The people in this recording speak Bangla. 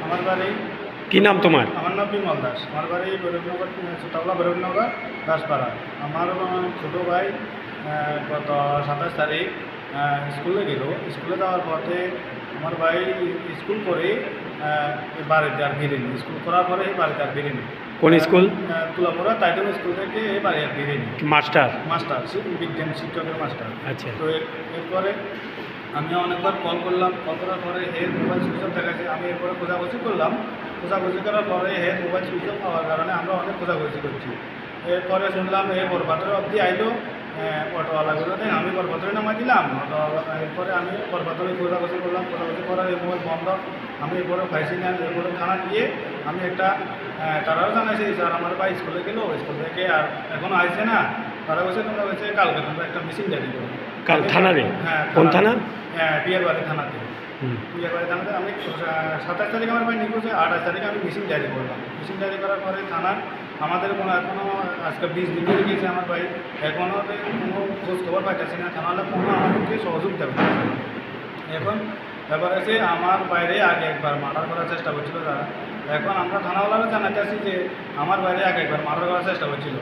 আমার বাড়ি কি নাম তোমার? আমার নাম বিমল দাস। আমার বাড়ি ভৈরবনগর, ছোটবেলা ভৈরবনগর দাসপাড়া। আমার ছোটো ভাই গত 27 তারিখ স্কুলে গেল। স্কুলে যাওয়ার পথে আমার ভাই স্কুল করে বাড়িতে আর ফিরেনি। স্কুল করার পরে বাড়িতে আর ফিরেনি। কোন স্কুল? তুলাপুরা টাইটেল স্কুল থেকে বাড়ি আর ফিরেনি। মাস্টার? মাস্টার, বিজ্ঞান শিক্ষকের মাস্টার। আচ্ছা। তো এরপরে আমি অনেকবার কল করলাম। কল করার পরে হেড মোবাইল সুইচ অফ দেখাচ্ছে। আমি এরপরে খোঁজাখুঁজি করলাম। খোঁজাখুঁজি করার পরে হেড মোবাইল সুইচ অফ হওয়ার কারণে আমরা অনেক খোঁজাখুঁজি করছি। এরপরে শুনলাম বরপাত্র অবধি আইলো অটোওয়ালাগুলোতে। আমি বরপাত্রে নামাই দিলাম। এরপরে আমি বরপাত্রে খোঁজাখুঁজি করলাম। খোঁজাখুঁজি করার এই মোবাইল বন্ধ। আমি এরপরে পাইছি না। এরপরে থানা গিয়ে আমি একটা তারাও জানাইছি, স্যার আমার ভাই স্কুলে গেল, স্কুল থেকে আর এখনও আসছে না। তারা বলছে তোমরা বলছে কালকে তোমরা একটা মিসিং ডায়েরি করো। কাল থানারে? হ্যাঁ। কোন থানা? পিয়ারবাড়ি থানাতে। পিয়ারবাড়ি থানাতে আমি 27 তারিখ আমার ভাই নিখোঁজ। 28 তারিখে আমি মিসিং ডায়েরি করলাম। মিসিং ডায়েরি করার পরে থানা আমাদের এখনও আজকে 20 দিন ধরে গিয়েছে। আমার ভাই এখনও কোনো খোঁজ খবর পাইতেছি না। থানাওয়ালা কোনো আমাদেরকে সহযোগিতা করতেছে না। এখন ব্যাপার আছে, আমার বাইরে আগে একবার মার্ডার করার চেষ্টা করছিল তারা। এখন আমরা থানাওয়ালারা জানাতে আসি যে আমার বাইরে আগে একবার মার্ডার করার চেষ্টা করছিল।